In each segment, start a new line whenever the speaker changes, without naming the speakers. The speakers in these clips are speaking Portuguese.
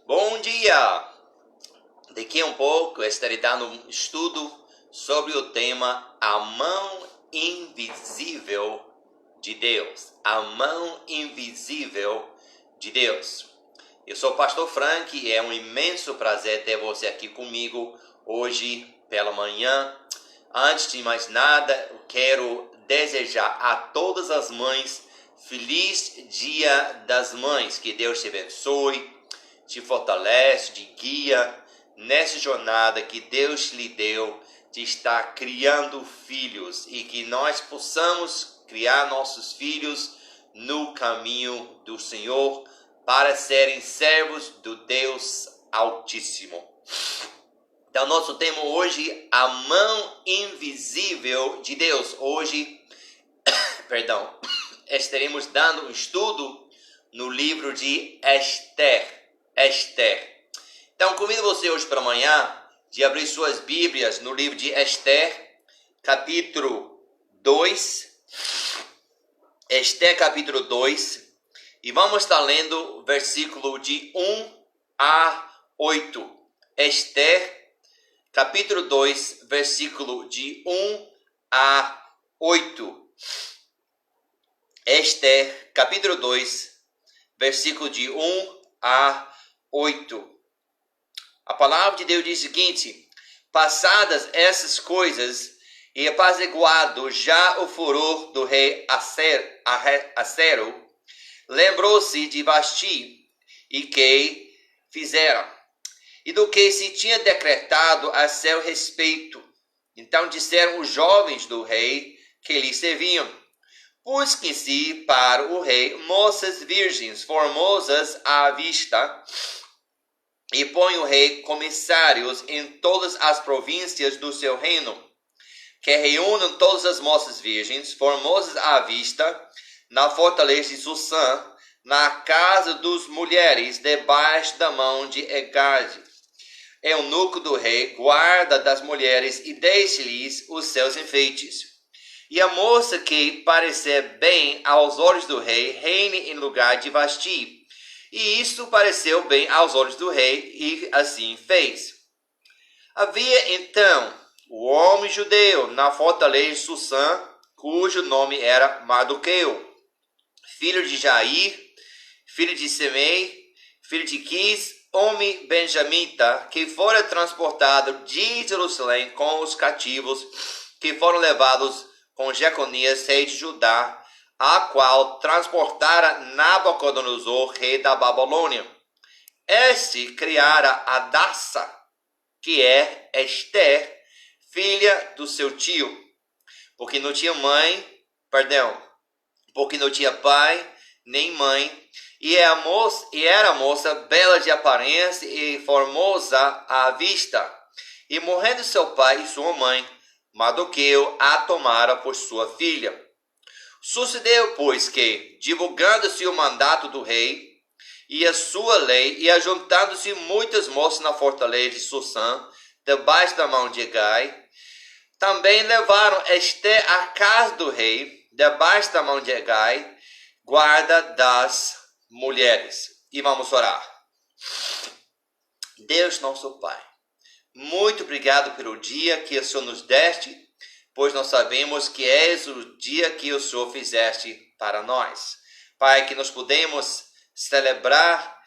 Bom dia! Daqui a um pouco eu estarei dando um estudo sobre o tema A Mão Invisível de Deus. A Mão Invisível de Deus. Eu sou o Pastor Frank e é um imenso prazer ter você aqui comigo hoje pela manhã. Antes de mais nada, eu quero desejar a todas as mães feliz Dia das Mães. Que Deus te abençoe, te fortalece, te guia nessa jornada que Deus lhe deu de estar criando filhos e que nós possamos criar nossos filhos no caminho do Senhor para serem servos do Deus Altíssimo. Então, nosso tema hoje, a mão invisível de Deus. Hoje, estaremos dando um estudo no livro de Esther. Então, convido você hoje pela manhã de abrir suas Bíblias no livro de Esther, capítulo 2. Esther, capítulo 2. E vamos estar lendo o versículo de 1 a 8. Esther, capítulo 2, versículo de 1 a 8. Esther, capítulo 2, versículo de 1 a 8. A palavra de Deus diz o seguinte: passadas essas coisas e apaziguado já o furor do rei Assero, lembrou-se de Vasti e que fizera, e do que se tinha decretado a seu respeito. Então disseram os jovens do rei que lhe serviam: busquem-se para o rei moças virgens, formosas à vista, e põe o rei comissários em todas as províncias do seu reino, que reúnam todas as moças virgens, formosas à vista, na fortaleza de Susã, na casa dos mulheres, debaixo da mão de Egade, eunuco do rei, guarda das mulheres, e deixe-lhes os seus enfeites. E a moça que parecer bem aos olhos do rei, reine em lugar de Vasti. E isto pareceu bem aos olhos do rei, e assim fez. Havia então o homem judeu na fortaleza de Susã, cujo nome era Mardoqueu, filho de Jair, filho de Semei, filho de Quis, homem benjamita, que fora transportado de Jerusalém com os cativos que foram levados com Jeconias, rei de Judá, a qual transportara Nabucodonosor, rei da Babilônia. Este criara Adassa, que é Esther, filha do seu tio, porque não tinha pai nem mãe, e era moça bela de aparência e formosa à vista. E morrendo seu pai e sua mãe, Mardoqueu a tomara por sua filha. Sucedeu, pois, que, divulgando-se o mandato do rei e a sua lei, e ajuntando-se muitas moças na fortaleza de Susã, debaixo da mão de Hegai, também levaram Esther à casa do rei, debaixo da mão de Hegai, guarda das mulheres. E vamos orar. Deus nosso Pai, muito obrigado pelo dia que o Senhor nos deste, pois nós sabemos que és o dia que o Senhor fizeste para nós. Pai, que nós podemos celebrar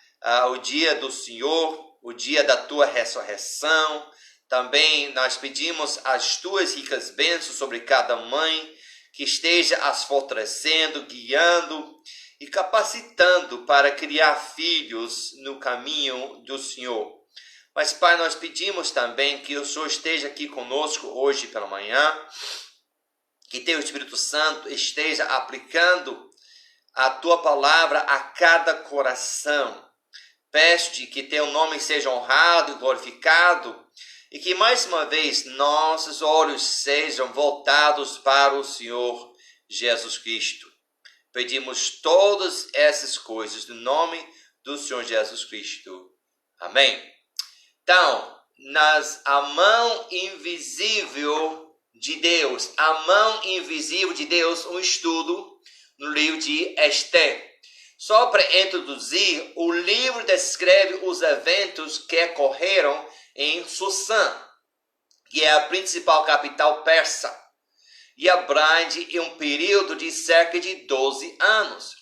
o dia do Senhor, o dia da tua ressurreição. Também nós pedimos as tuas ricas bênçãos sobre cada mãe, que esteja as fortalecendo, guiando e capacitando para criar filhos no caminho do Senhor. Mas, Pai, nós pedimos também que o Senhor esteja aqui conosco hoje pela manhã, que teu Espírito Santo esteja aplicando a tua palavra a cada coração. Peço-te que teu nome seja honrado e glorificado, e que mais uma vez nossos olhos sejam voltados para o Senhor Jesus Cristo. Pedimos todas essas coisas no nome do Senhor Jesus Cristo. Amém. Então, a mão invisível de Deus, um estudo no livro de Esther. Só para introduzir, o livro descreve os eventos que ocorreram em Susã, que é a principal capital persa, e abrange um período de cerca de 12 anos.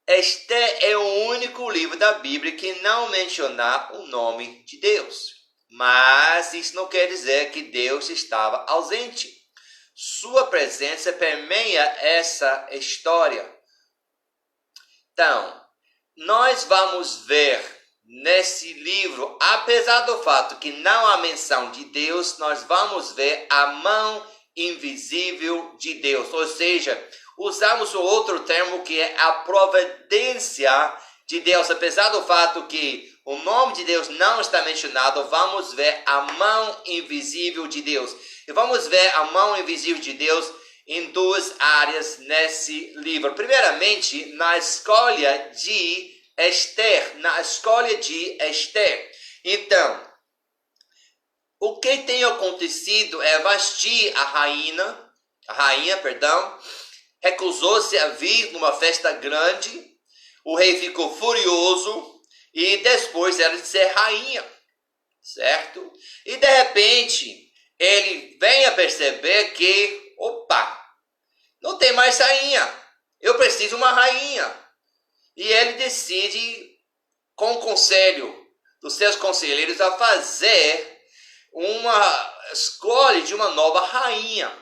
Este é o único livro da Bíblia que não menciona o nome de Deus. Mas isso não quer dizer que Deus estava ausente. Sua presença permeia essa história. Então, nós vamos ver nesse livro, apesar do fato que não há menção de Deus, nós vamos ver a mão invisível de Deus. Ou seja, usamos o outro termo que é a providência de Deus. Apesar do fato que o nome de Deus não está mencionado, vamos ver a mão invisível de Deus. E vamos ver a mão invisível de Deus em duas áreas nesse livro. Primeiramente, na escolha de Esther. Então, o que tem acontecido é Vasti, a rainha, recusou-se a vir numa festa grande. O rei ficou furioso e depois ela de ser rainha, certo? E de repente ele vem a perceber que, não tem mais rainha, eu preciso de uma rainha. E ele decide, com o conselho dos seus conselheiros, a fazer uma escolha de uma nova rainha.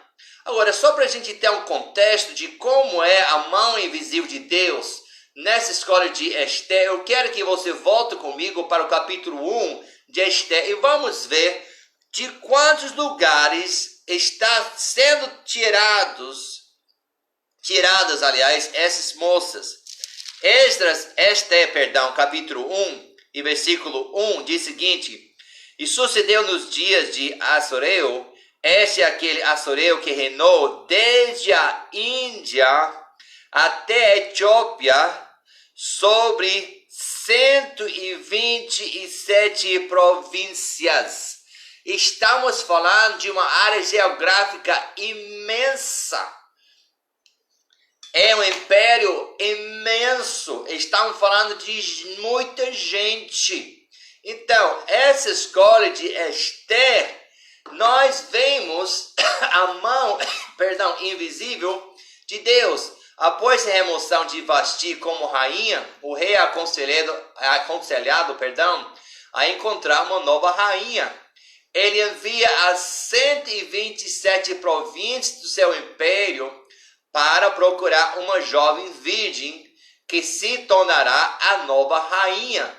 Agora, só para a gente ter um contexto de como é a mão invisível de Deus nessa escolha de Esther, eu quero que você volte comigo para o capítulo 1 de Esther e vamos ver de quantos lugares está sendo tiradas, essas moças. Esther, capítulo 1 e versículo 1 diz o seguinte: E sucedeu nos dias de Assoreu, este é aquele Assoreu que reinou desde a Índia até a Etiópia, sobre 127 províncias. Estamos falando de uma área geográfica imensa. É um império imenso. Estamos falando de muita gente. Então, essa escolha de Esther, nós vemos a mão, invisível de Deus. Após a remoção de Vasti como rainha, o rei é aconselhado a encontrar uma nova rainha. Ele envia as 127 províncias do seu império para procurar uma jovem virgem que se tornará a nova rainha.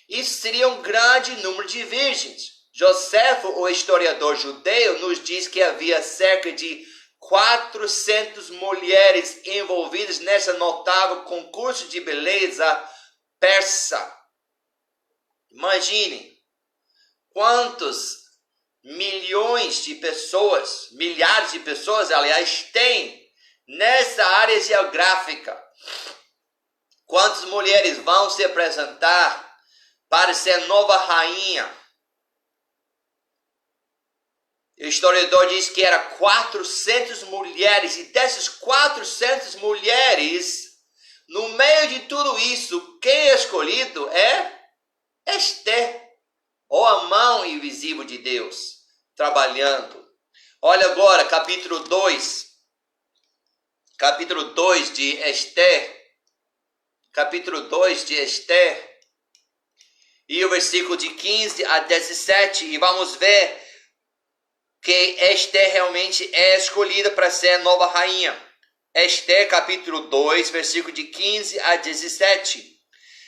Isso seria um grande número de virgens. Joséfo, o historiador judeu, nos diz que havia cerca de 400 mulheres envolvidas nessa notável concurso de beleza persa. Imagine quantos milhares de pessoas, aliás, tem nessa área geográfica. Quantas mulheres vão se apresentar para ser nova rainha? O historiador diz que era 400 mulheres, e dessas 400 mulheres, no meio de tudo isso, quem é escolhido é Esther, ou a mão invisível de Deus, trabalhando. Olha agora, capítulo 2 de Esther, e o versículo de 15 a 17, e vamos ver que Esther realmente é escolhida para ser a nova rainha. Esther, capítulo 2, versículo de 15 a 17.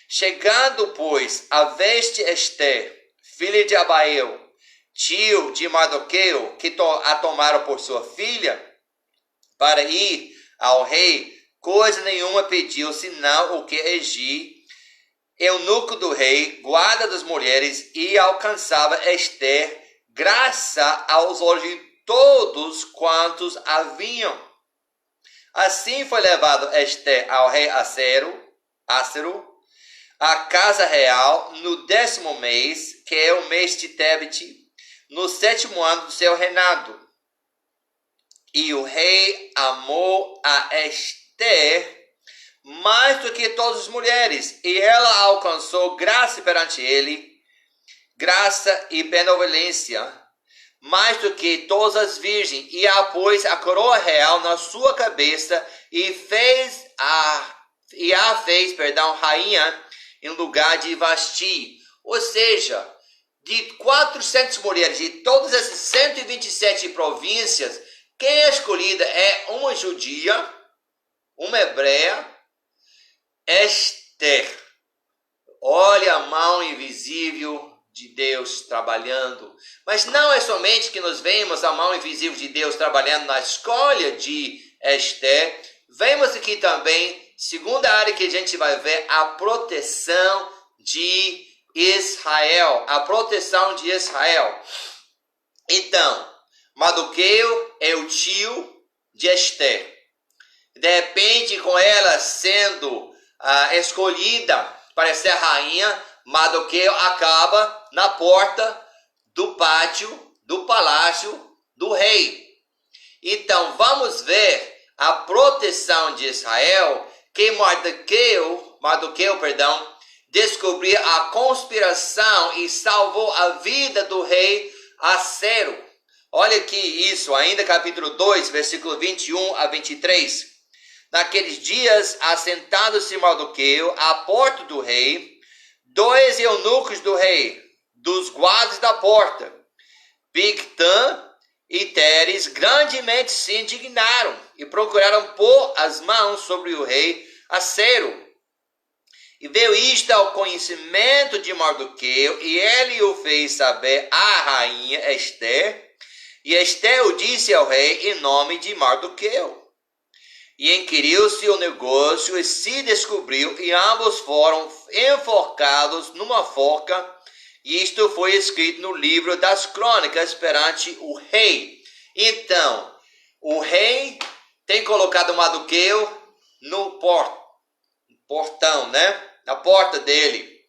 Chegando, pois, a vez de Esther, filha de Abael, tio de Mardoqueu, que a tomaram por sua filha, para ir ao rei, coisa nenhuma pediu, senão o que Egi, eunuco do rei, guarda das mulheres, e alcançava Esther graça aos olhos de todos quantos a viam. Assim foi levado Esther ao rei Assero, à casa real, no 10º mês, que é o mês de Tebete, no 7º ano do seu reinado. E o rei amou a Esther, mais do que todas as mulheres, e ela alcançou graça perante ele, graça e benevolência, mais do que todas as virgens, e a pôs a coroa real na sua cabeça, e a fez, rainha em lugar de Vasti. Ou seja, de 400 mulheres de todas essas 127 províncias, quem é escolhida é uma judia, uma hebreia, Esther. Olha a mão invisível de Deus trabalhando. Mas não é somente que nós vemos a mão invisível de Deus trabalhando na escolha de Esther. Vemos aqui também, segunda área que a gente vai ver, a proteção de Israel. A proteção de Israel. Então, Mardoqueu é o tio de Esther. De repente, com ela sendo escolhida para ser rainha, Mardoqueu acaba na porta do pátio, do palácio do rei. Então, vamos ver a proteção de Israel, que Mardoqueu, descobriu a conspiração e salvou a vida do rei Assuero. Olha aqui isso, ainda capítulo 2, versículo 21 a 23. Naqueles dias, assentado-se Mardoqueu à porta do rei, 2 eunucos do rei, dos guardas da porta, Bigtã e Teres, grandemente se indignaram e procuraram pôr as mãos sobre o rei Assuero. E veio isto ao conhecimento de Mardoqueu, e ele o fez saber à rainha Esther. E Esther o disse ao rei em nome de Mardoqueu. E inquiriu-se o negócio e se descobriu, e ambos foram enforcados numa forca. E isto foi escrito no livro das crônicas perante o rei. Então, o rei tem colocado Mardoqueu no portão, né? Na porta dele.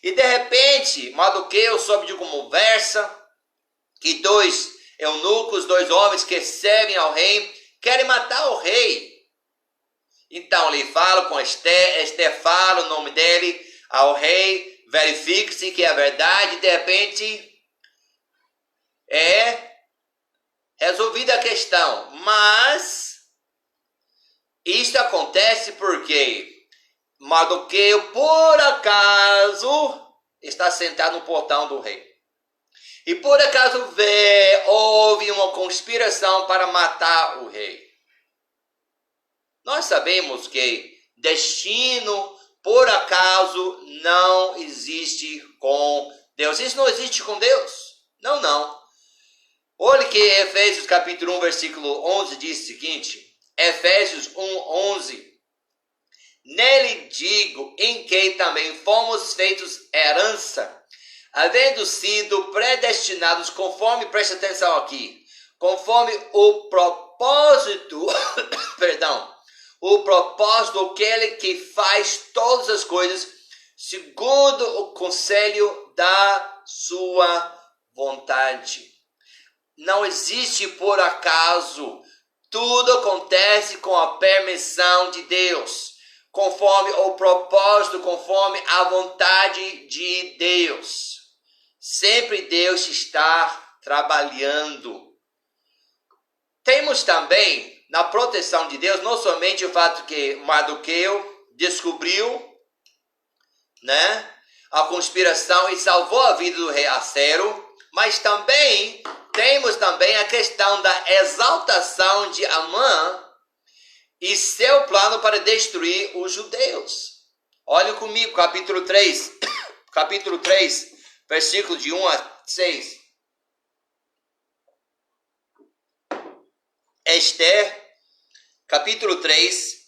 E de repente, Mardoqueu soube de uma conversa que 2 eunucos, 2 homens que servem ao rei, querem matar o rei. Então ele fala com Esther, Esther fala o nome dele ao rei, verifica-se que é verdade, de repente é resolvida a questão. Mas isto acontece porque Mardoqueu, por acaso, está sentado no portão do rei. E por acaso houve uma conspiração para matar o rei. Nós sabemos que destino, por acaso, não existe com Deus. Isso não existe com Deus. Não. Olha que Efésios capítulo 1, versículo 11 diz o seguinte. Efésios 1, 11. Nele digo, em que também fomos feitos herança, havendo sido predestinados conforme, preste atenção aqui, conforme o propósito, o propósito daquele que faz todas as coisas segundo o conselho da sua vontade. Não existe por acaso, tudo acontece com a permissão de Deus, conforme o propósito, conforme a vontade de Deus. Sempre Deus está trabalhando. Temos também na proteção de Deus, não somente o fato que Mardoqueu descobriu, né, a conspiração e salvou a vida do rei Assuero, mas também temos também a questão da exaltação de Amã e seu plano para destruir os judeus. Olhe comigo, capítulo 3, versículo de 1 a 6. Esther, capítulo 3,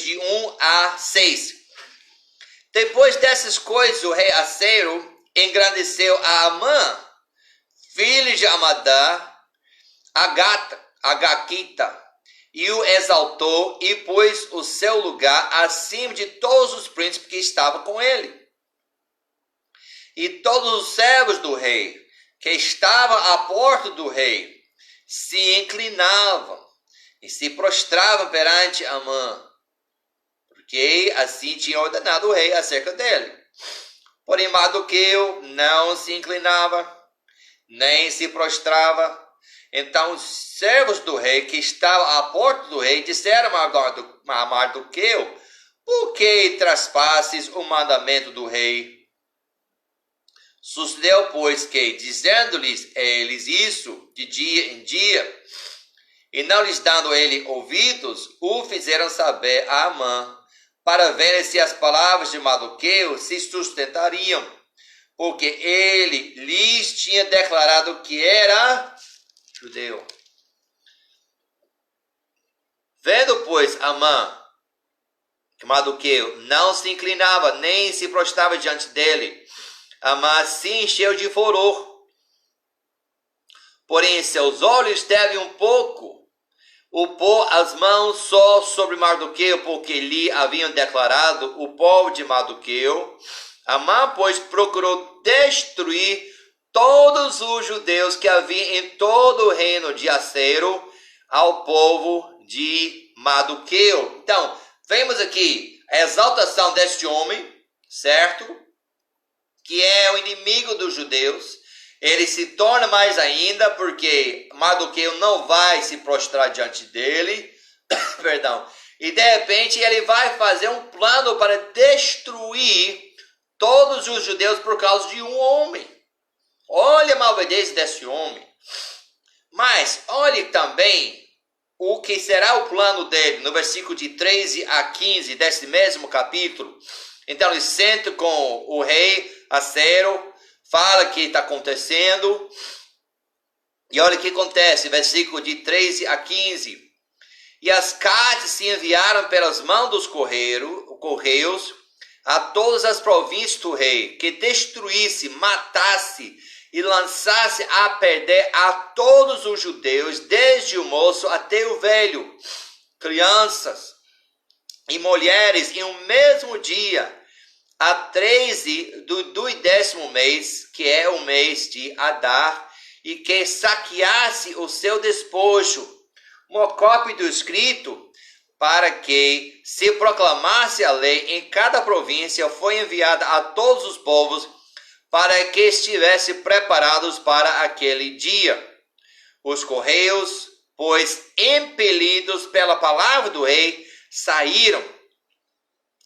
de 1 a 6. Depois dessas coisas, o rei Assuero engrandeceu a Amã, filho de Amadá, Agaquita, e o exaltou e pôs o seu lugar acima de todos os príncipes que estavam com ele. E todos os servos do rei, que estavam à porta do rei, se inclinavam e se prostravam perante Amã, porque assim tinha ordenado o rei acerca dele. Porém, Mardoqueu não se inclinava, nem se prostrava. Então, os servos do rei, que estavam à porta do rei, disseram a Mardoqueu: por que traspasses o mandamento do rei? Sucedeu, pois, que, dizendo-lhes eles isso de dia em dia, e não lhes dando ele ouvidos, o fizeram saber a Amã, para ver se as palavras de Mardoqueu se sustentariam, porque ele lhes tinha declarado que era judeu. Vendo, pois, Amã que Mardoqueu não se inclinava, nem se prostrava diante dele, Amã se encheu de furor. Porém, em seus olhos teve um pouco o pôr as mãos só sobre Mardoqueu, porque lhe haviam declarado o povo de Mardoqueu. Amã, pois, procurou destruir todos os judeus que havia em todo o reino de Assuero ao povo de Mardoqueu. Então, vemos aqui a exaltação deste homem, certo? Que é o inimigo dos judeus. Ele se torna mais ainda porque Mardoqueu não vai se prostrar diante dele. Perdão. E de repente ele vai fazer um plano para destruir todos os judeus por causa de um homem. Olha a malvadez desse homem. Mas olhe também o que será o plano dele no versículo de 13 a 15 desse mesmo capítulo. Então ele senta com o rei Assuero, fala o que está acontecendo. E olha o que acontece, versículo de 13 a 15. E as cartas se enviaram pelas mãos dos correios a todas as províncias do rei, que destruísse, matasse e lançasse a perder a todos os judeus, desde o moço até o velho, crianças e mulheres, em um mesmo dia, a 13 do 10º mês, que é o mês de Adar, e que saqueasse o seu despojo. Uma cópia do escrito, para que se proclamasse a lei em cada província, foi enviada a todos os povos, para que estivessem preparados para aquele dia. Os correios, pois, impelidos pela palavra do rei, saíram.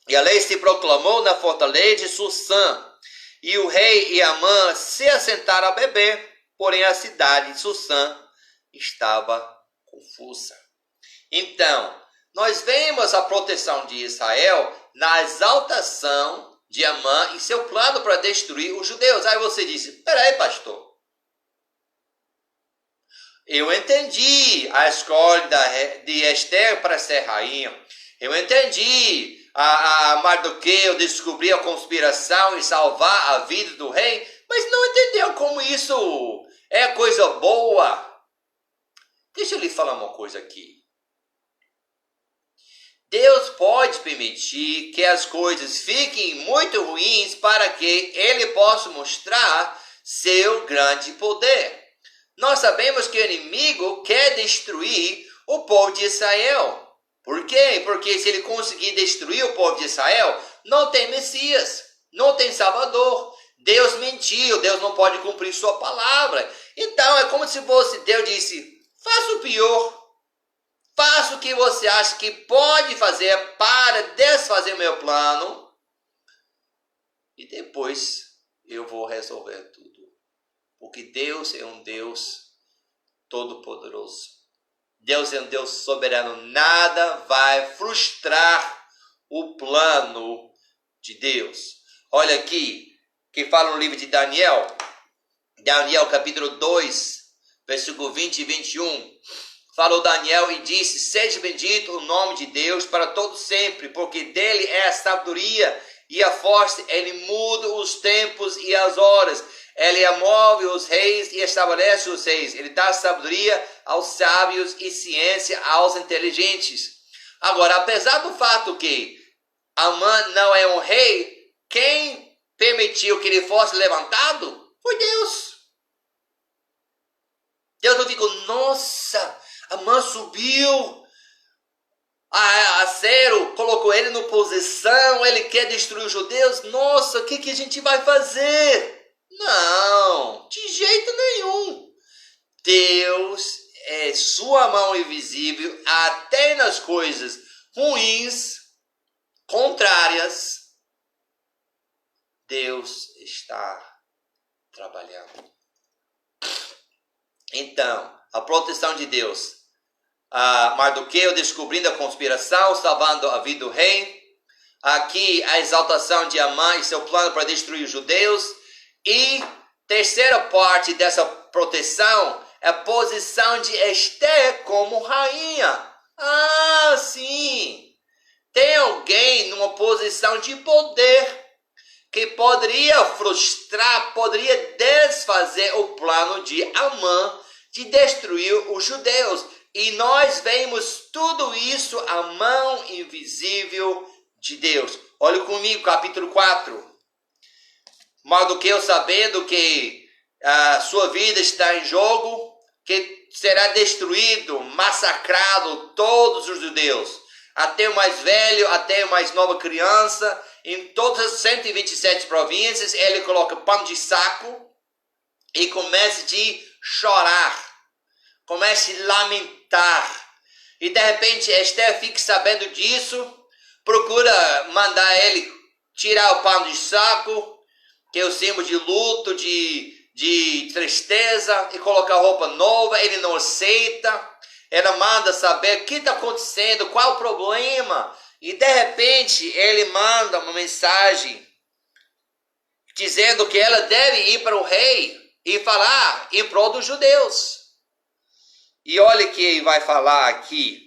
E a lei se proclamou na fortaleza de Susã. E o rei e Amã se assentaram a beber, porém a cidade de Susã estava confusa. Então, nós vemos a proteção de Israel na exaltação de Amã e seu plano para destruir os judeus. Aí você disse: peraí, pastor, eu entendi a escolha de Esther para ser rainha. Eu entendi a Mardoqueu descobrir a conspiração e salvar a vida do rei, mas não entendeu como isso é coisa boa. Deixa eu lhe falar uma coisa aqui. Deus pode permitir que as coisas fiquem muito ruins para que ele possa mostrar seu grande poder. Nós sabemos que o inimigo quer destruir o povo de Israel. Por quê? Porque se ele conseguir destruir o povo de Israel, não tem Messias, não tem Salvador. Deus mentiu, Deus não pode cumprir sua palavra. Então é como se fosse Deus disse: faça o pior. Faça o que você acha que pode fazer para desfazer meu plano. E depois eu vou resolver tudo. Porque Deus é um Deus todo-poderoso. Deus é um Deus soberano. Nada vai frustrar o plano de Deus. Olha aqui, que fala no livro de Daniel. Daniel capítulo 2, versículo 20 e 21. Falou Daniel e disse: seja bendito o nome de Deus para todo sempre, porque dele é a sabedoria e a força. Ele muda os tempos e as horas. Ele move os reis e estabelece os reis. Ele dá sabedoria aos sábios e ciência aos inteligentes. Agora, apesar do fato que Amã não é um rei, quem permitiu que ele fosse levantado foi Deus. Deus não ficou: nossa, Amã subiu, Assero colocou ele na posição, ele quer destruir os judeus. Nossa, o que a gente vai fazer? Não, de jeito nenhum. Deus é sua mão invisível até nas coisas ruins, contrárias. Deus está trabalhando. Então, a proteção de Deus. Mardoqueu descobrindo a conspiração, salvando a vida do rei. Aqui a exaltação de Amã e seu plano para destruir os judeus. E terceira parte dessa proteção é a posição de Esther como rainha. Sim! Tem alguém numa posição de poder que poderia frustrar, poderia desfazer o plano de Amã de destruir os judeus. E nós vemos tudo isso à mão invisível de Deus. Olha comigo, capítulo 4. Mardoqueu, sabendo que a sua vida está em jogo, que será destruído, massacrado todos os judeus, até o mais velho, até a mais nova criança, em todas as 127 províncias, ele coloca pano de saco e começa a chorar, começa a lamentar. E de repente Esther fica sabendo disso, procura mandar ele tirar o pano de saco, que é o símbolo de luto, de tristeza, e colocar roupa nova. Ele não aceita. Ela manda saber o que está acontecendo, qual o problema. E de repente ele manda uma mensagem dizendo que ela deve ir para o rei e falar em prol dos judeus. E olha que ele vai falar aqui,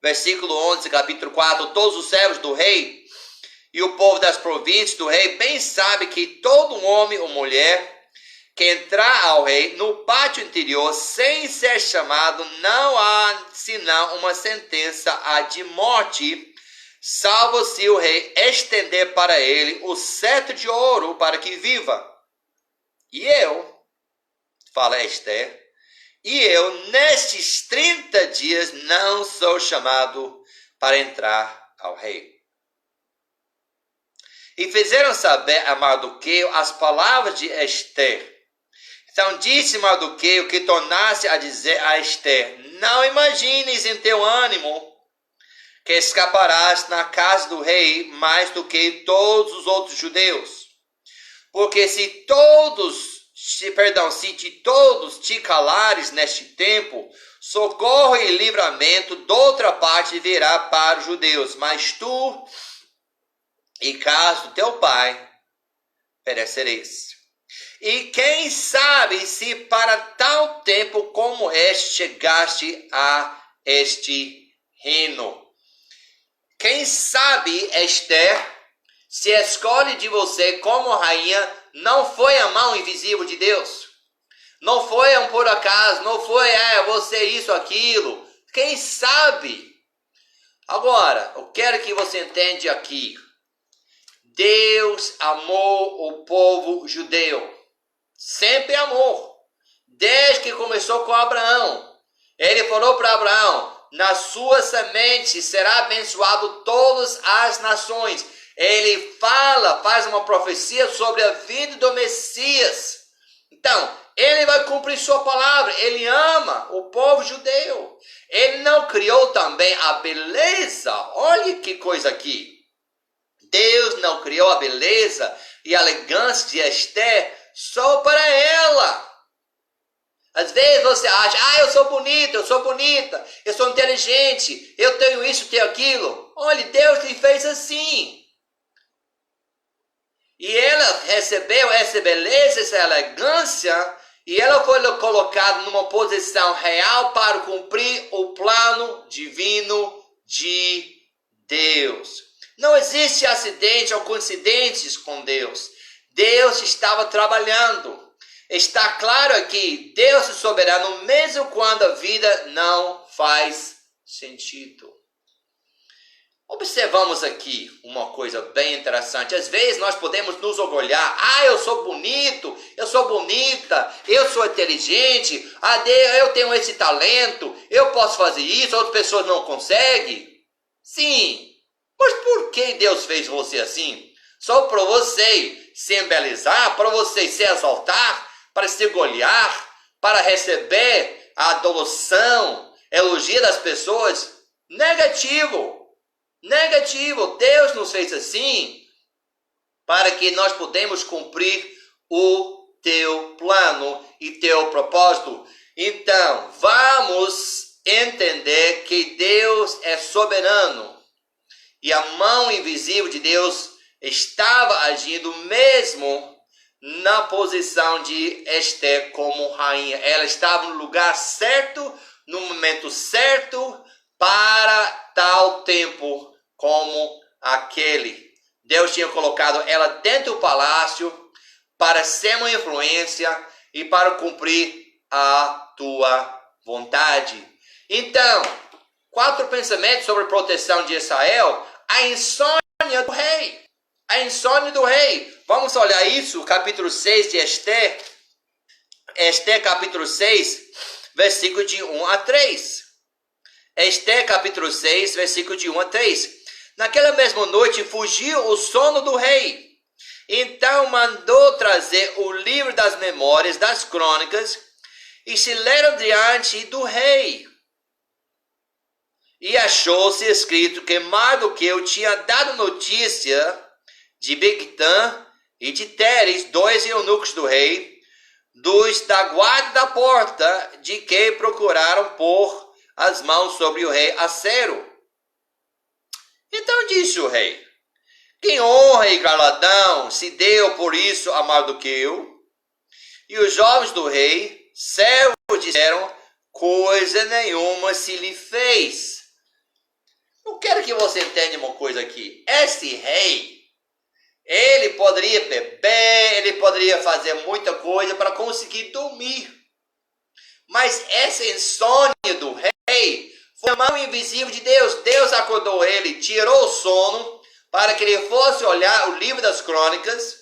versículo 11, capítulo 4. Todos os servos do rei e o povo das províncias do rei bem sabe que todo homem ou mulher que entrar ao rei no pátio interior sem ser chamado, não há senão uma sentença de morte, salvo se o rei estender para ele o cetro de ouro para que viva. E eu, fala Esther, e eu nestes 30 dias não sou chamado para entrar ao rei. E fizeram saber a Mardoqueu as palavras de Esther. Então disse Mardoqueu que tornasse a dizer a Esther: não imagines em teu ânimo que escaparás na casa do rei mais do que todos os outros judeus. Porque se de todos te calares neste tempo, socorro e livramento de outra parte virá para os judeus, mas tu e casa do teu pai perecereis. E quem sabe se para tal tempo como este chegaste a este reino. Quem sabe, Esther, se escolhe de você como rainha, não foi a mão invisível de Deus. Não foi um por acaso, não foi você isso, aquilo. Quem sabe? Agora, eu quero que você entenda aqui. Deus amou o povo judeu. Sempre amou. Desde que começou com Abraão. Ele falou para Abraão: na sua semente será abençoado todas as nações. Ele faz uma profecia sobre a vida do Messias. Então, ele vai cumprir sua palavra. Ele ama o povo judeu. Ele não criou também a beleza. Olha que coisa aqui. Deus não criou a beleza e a elegância de Esther só para ela. Às vezes você acha: eu sou bonita, eu sou inteligente, eu tenho isso, tenho aquilo. Olha, Deus lhe fez assim. E ela recebeu essa beleza, essa elegância, e ela foi colocada numa posição real para cumprir o plano divino de Deus. Não existe acidente ou coincidências com Deus. Deus estava trabalhando. Está claro aqui, Deus é soberano mesmo quando a vida não faz sentido. Observamos aqui uma coisa bem interessante. Às vezes nós podemos nos orgulhar. Eu sou bonito, eu sou bonita, eu sou inteligente, eu tenho esse talento, eu posso fazer isso, outras pessoas não conseguem. Sim, mas por que Deus fez você assim? Só para você se embelezar, para você se exaltar, para se orgulhar, para receber a adoração, elogio das pessoas? Negativo. Negativo. Deus nos fez assim para que nós podemos cumprir o teu plano e teu propósito. Então, vamos entender que Deus é soberano e a mão invisível de Deus estava agindo mesmo na posição de Esther como rainha. Ela estava no lugar certo, no momento certo, para tal tempo como aquele. Deus tinha colocado ela dentro do palácio para ser uma influência e para cumprir a tua vontade. Então, 4 pensamentos sobre a proteção de Israel. A insônia do rei. A insônia do rei. Vamos olhar isso, capítulo 6 de Esther. Esther, capítulo 6, versículo de 1 a 3. Esther, capítulo 6, versículo de 1 a 3. Naquela mesma noite fugiu o sono do rei. Então mandou trazer o livro das memórias das crônicas e se leram diante do rei. E achou-se escrito que Mardoqueu tinha dado notícia de Bigtã e de Teres, 2 eunucos do rei, dos da guarda da porta, de que procuraram pôr as mãos sobre o rei Assuero. Então disse o rei: que honra e galardão se deu por isso a Mardoqueu? E os jovens do rei, servos, disseram: coisa nenhuma se lhe fez. Eu quero que você entenda uma coisa aqui. Esse rei, ele poderia beber, ele poderia fazer muita coisa para conseguir dormir. Mas essa insônia do rei foi a mão invisível de Deus. Deus acordou ele, tirou o sono, para que ele fosse olhar o livro das crônicas,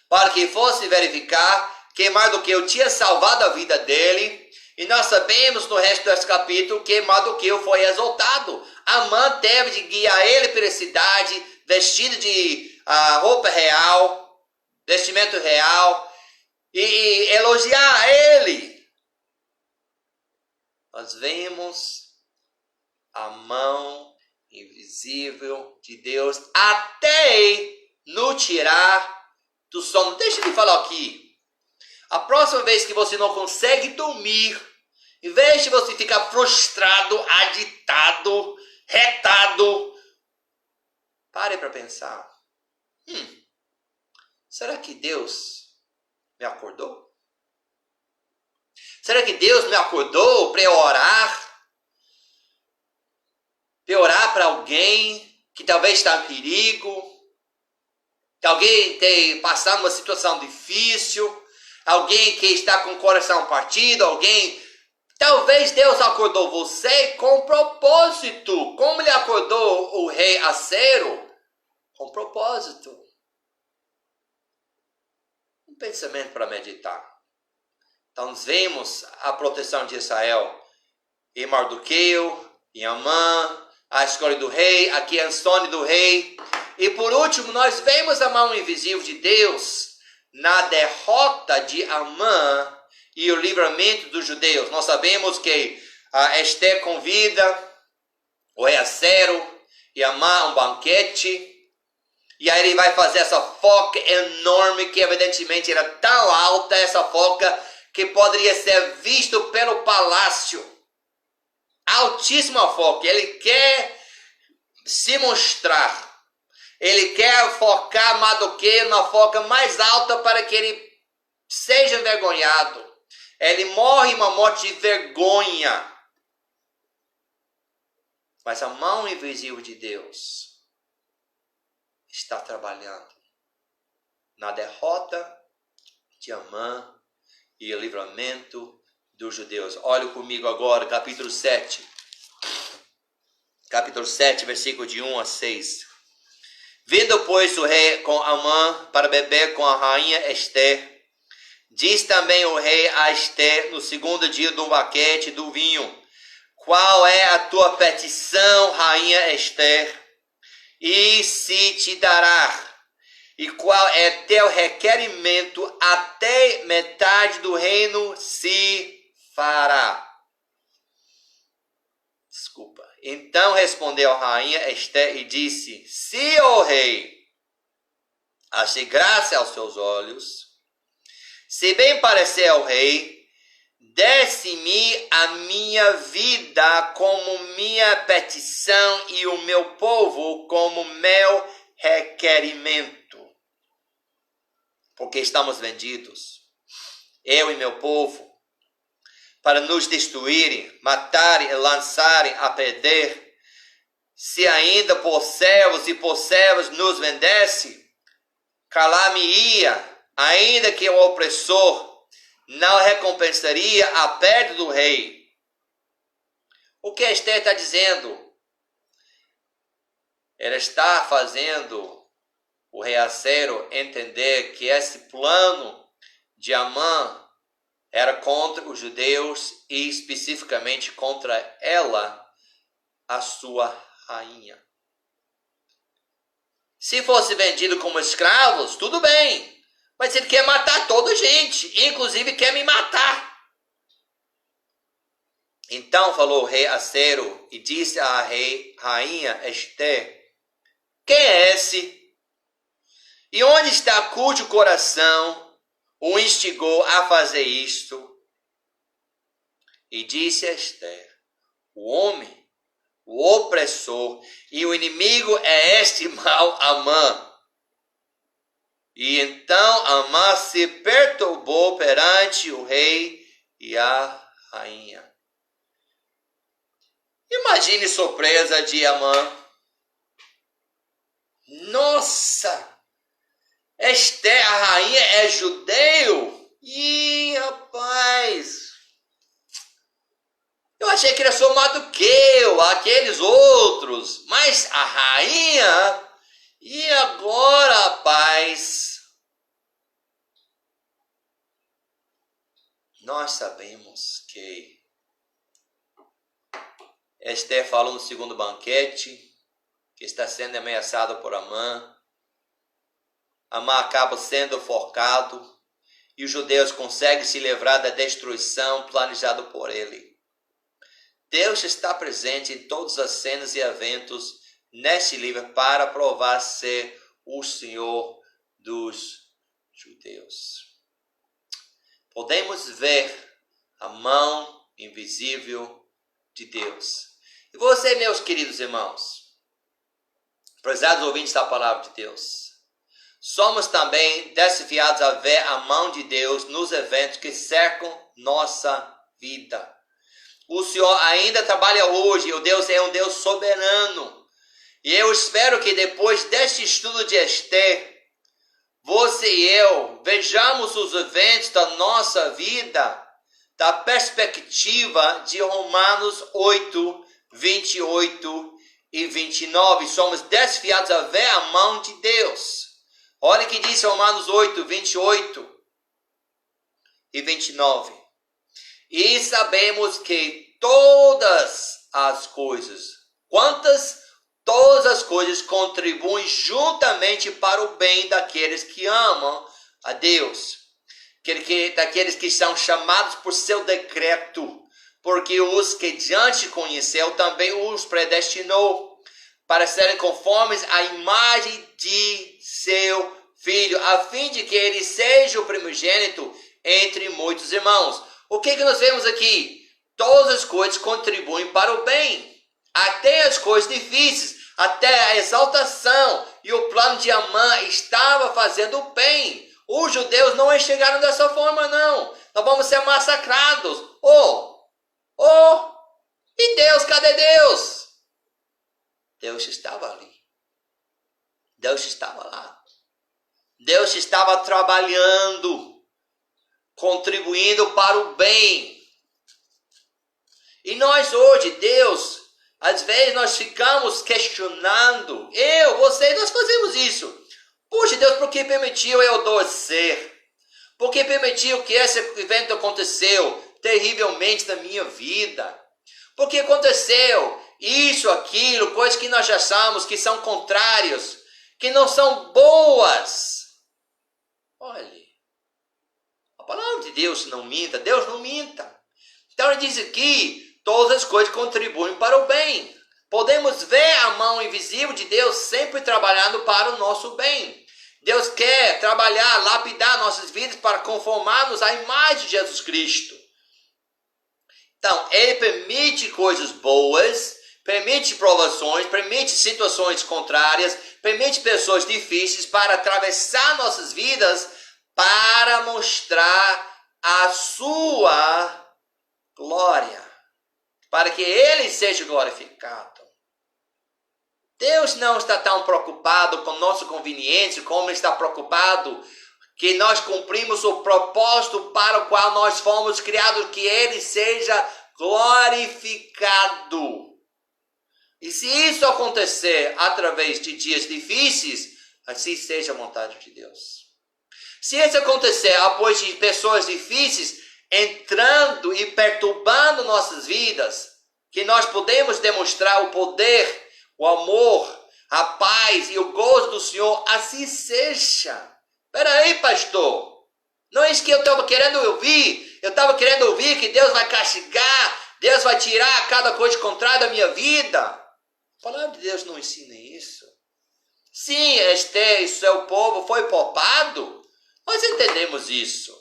para que fosse verificar que Mardoqueu tinha salvado a vida dele. E nós sabemos no resto desse capítulo que Mardoqueu foi exaltado. Amã teve de guiar ele pela cidade, vestido de roupa real, vestimento real, e elogiar ele. Nós vemos a mão invisível de Deus até no tirar do sono. Deixa eu te falar aqui. A próxima vez que você não consegue dormir, em vez de você ficar frustrado, agitado, retado, pare para pensar. Será que Deus me acordou? Será que Deus me acordou para eu orar? Para eu orar para alguém que talvez está em perigo? Que alguém tem passado uma situação difícil? Alguém que está com o coração partido? Alguém... Talvez Deus acordou você com propósito. Como ele acordou o rei Assuero? Com propósito. Um pensamento para meditar. Então, nós vemos a proteção de Israel em Mardoqueu, em Amã, a escolha do rei, aqui a insônia do rei. E por último, nós vemos a mão invisível de Deus na derrota de Amã e o livramento dos judeus. Nós sabemos que Esther convida o rei Assuero e Amã a um banquete. E aí ele vai fazer essa foca enorme, que evidentemente era tão alta, essa foca, que poderia ser visto pelo palácio. Altíssima foca. Ele quer se mostrar. Ele quer focar Mardoqueu na foca mais alta para que ele seja envergonhado. Ele morre uma morte de vergonha. Mas a mão invisível de Deus está trabalhando na derrota de Amã e o livramento dos judeus. Olha comigo agora, capítulo 7. capítulo 7, versículo de 1 a 6. Vindo, pois, o rei com Amã para beber com a rainha Ester, diz também o rei a Ester no segundo dia do banquete do vinho: qual é a tua petição, rainha Ester? E se te dará. E qual é teu requerimento? Até metade do reino se fará. Desculpa. Então respondeu a rainha Ester e disse: se, ó rei, ache graça aos seus olhos, se bem parecer ao rei, desse-me a minha vida como minha petição e o meu povo como meu requerimento. Porque estamos vendidos, eu e meu povo, para nos destruírem, matarem e lançarem a perder. Se ainda por servos e por servas nos vendesse, calar-me-ia, ainda que o opressor não recompensaria a perda do rei. O que Ester está dizendo? Ela está fazendo o rei Assuero entender que esse plano de Amã era contra os judeus e especificamente contra ela, a sua rainha. Se fosse vendido como escravos, tudo bem. Mas ele quer matar toda a gente, inclusive quer me matar. Então falou o rei Assuero e disse à rainha Ester: quem é esse? E onde está cujo coração o instigou a fazer isto? E disse a Ester: o homem, o opressor e o inimigo é este mau Amã. E então Amã se perturbou perante o rei e a rainha. Imagine a surpresa de Amã. Nossa! Ester, a rainha, é judeu? Ih, rapaz! Eu achei que ele era Mardoqueu, aqueles outros. Mas a rainha? E agora, rapaz? Nós sabemos que Ester falou no segundo banquete que está sendo ameaçado por Amã. Amã acaba sendo forcado e os judeus conseguem se livrar da destruição planejada por ele. Deus está presente em todas as cenas e eventos neste livro para provar ser o Senhor dos judeus. Podemos ver a mão invisível de Deus. E você, meus queridos irmãos, prezados ouvintes da palavra de Deus, somos também desafiados a ver a mão de Deus nos eventos que cercam nossa vida. O Senhor ainda trabalha hoje, o Deus é um Deus soberano. E eu espero que depois deste estudo de Ester, você e eu vejamos os eventos da nossa vida da perspectiva de Romanos 8, 28 e 29. Somos desafiados a ver a mão de Deus. Olha o que diz Romanos 8, 28 e 29. E sabemos que todas as coisas, quantas? Todas as coisas contribuem juntamente para o bem daqueles que amam a Deus, daqueles que são chamados por seu decreto, porque os que diante conheceu também os predestinou para serem conformes à imagem de seu Filho, a fim de que ele seja o primogênito entre muitos irmãos. O que nós vemos aqui? Todas as coisas contribuem para o bem, até as coisas difíceis, até a exaltação e o plano de Amã estava fazendo o bem. Os judeus não enxergaram dessa forma, não. Nós vamos ser massacrados. E Deus, cadê Deus? Deus estava ali. Deus estava lá. Deus estava trabalhando, contribuindo para o bem. E nós hoje, Deus Às vezes nós ficamos questionando, nós fazemos isso. Puxa, Deus, por que permitiu eu adoecer? Por que permitiu que esse evento aconteceu terrivelmente na minha vida? Por que aconteceu isso, aquilo, coisas que nós achamos que são contrários, que não são boas? Olhe, a palavra de Deus não minta, Deus não minta. Então ele diz aqui, todas as coisas contribuem para o bem. Podemos ver a mão invisível de Deus sempre trabalhando para o nosso bem. Deus quer trabalhar, lapidar nossas vidas para conformarmos à imagem de Jesus Cristo. Então, Ele permite coisas boas, permite provações, permite situações contrárias, permite pessoas difíceis para atravessar nossas vidas para mostrar a sua glória, para que Ele seja glorificado. Deus não está tão preocupado com nossa conveniência como está preocupado que nós cumprimos o propósito para o qual nós fomos criados, que Ele seja glorificado. E se isso acontecer através de dias difíceis, assim seja a vontade de Deus. Se isso acontecer após de pessoas difíceis entrando e perturbando nossas vidas, que nós podemos demonstrar o poder, o amor, a paz e o gozo do Senhor, assim seja. Espera aí, pastor. Não é isso que eu estava querendo ouvir. Eu estava querendo ouvir que Deus vai castigar, Deus vai tirar cada coisa contrária da minha vida. A palavra de Deus não ensina isso. Sim, Esther e seu povo foi poupado. Nós entendemos isso.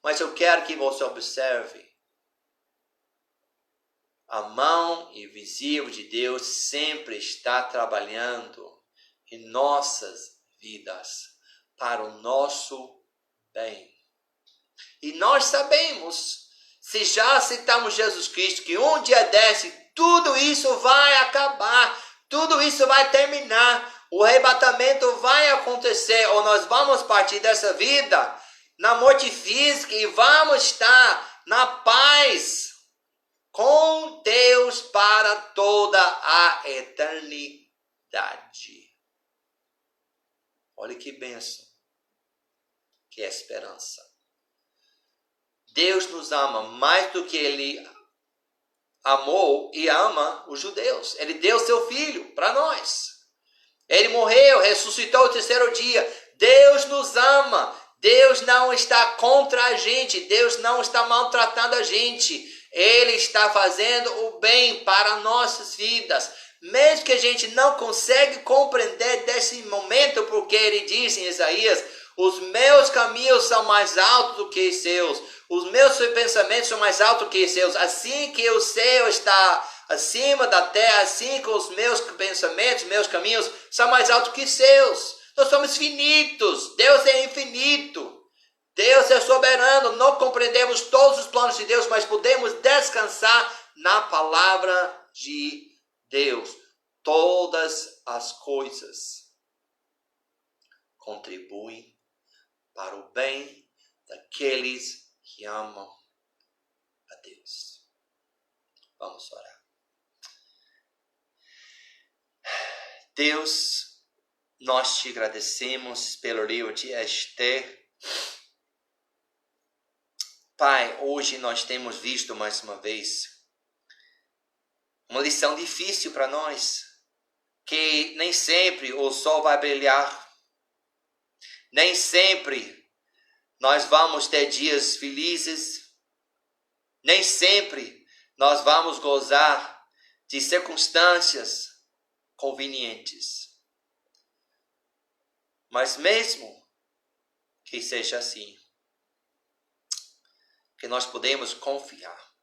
Mas eu quero que você observe. A mão invisível de Deus sempre está trabalhando em nossas vidas para o nosso bem. E nós sabemos, se já aceitamos Jesus Cristo, que um dia desse, tudo isso vai acabar, tudo isso vai terminar, o arrebatamento vai acontecer, ou nós vamos partir dessa vida na morte física e vamos estar na paz com Deus para toda a eternidade. Olha que bênção, que esperança. Deus nos ama mais do que Ele amou e ama os judeus. Ele deu seu Filho para nós. Ele morreu, ressuscitou o terceiro dia. Deus nos ama. Deus não está contra a gente. Deus não está maltratando a gente. Ele está fazendo o bem para nossas vidas. Mesmo que a gente não consiga compreender desse momento, porque ele diz em Isaías, os meus caminhos são mais altos do que os seus. Os meus pensamentos são mais altos que os seus. Assim que o céu está acima da terra, assim que os meus pensamentos, meus caminhos são mais altos que os seus. Nós somos finitos. Deus é infinito. Deus é soberano. Não compreendemos todos os planos de Deus, mas podemos descansar na palavra de Deus. Todas as coisas contribuem para o bem daqueles que amam a Deus. Vamos orar. Deus, nós te agradecemos pelo livro de Esther. Pai, hoje nós temos visto mais uma vez uma lição difícil para nós, que nem sempre o sol vai brilhar, nem sempre nós vamos ter dias felizes, nem sempre nós vamos gozar de circunstâncias convenientes. Mas mesmo que seja assim, que nós podemos confiar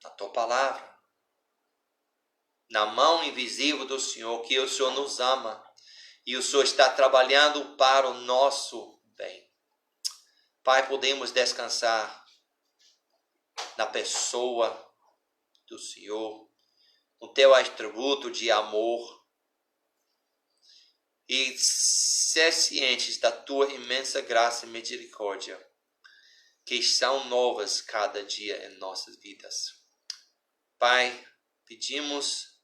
na tua palavra, na mão invisível do Senhor, que o Senhor nos ama e o Senhor está trabalhando para o nosso bem. Pai, podemos descansar na pessoa do Senhor, no teu atributo de amor e ser cientes da tua imensa graça e misericórdia, que são novas cada dia em nossas vidas. Pai, pedimos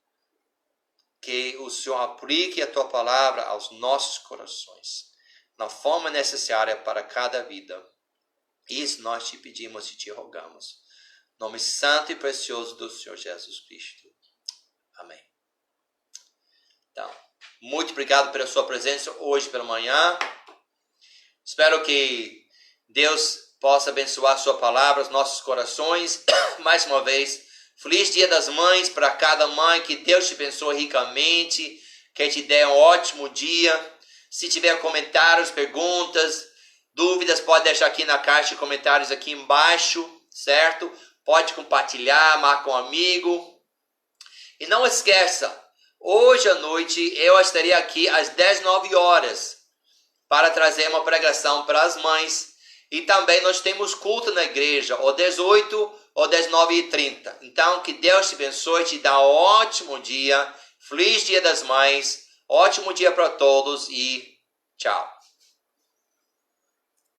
que o Senhor aplique a Tua palavra aos nossos corações, na forma necessária para cada vida. Isso nós te pedimos e te rogamos. Em nome santo e precioso do Senhor Jesus Cristo. Amém. Então, muito obrigado pela sua presença hoje pela manhã. Espero que Deus possa abençoar a sua palavra, os nossos corações. Mais uma vez, feliz Dia das Mães para cada mãe. Que Deus te abençoe ricamente. Que te dê um ótimo dia. Se tiver comentários, perguntas, dúvidas, pode deixar aqui na caixa de comentários aqui embaixo, certo? Pode compartilhar, marca um amigo. E não esqueça, hoje à noite eu estarei aqui às 19 horas para trazer uma pregação para as mães. E também nós temos culto na igreja, ou 18 ou 19h30. Então, que Deus te abençoe, te dá um ótimo dia. Feliz Dia das Mães. Ótimo dia para todos e tchau.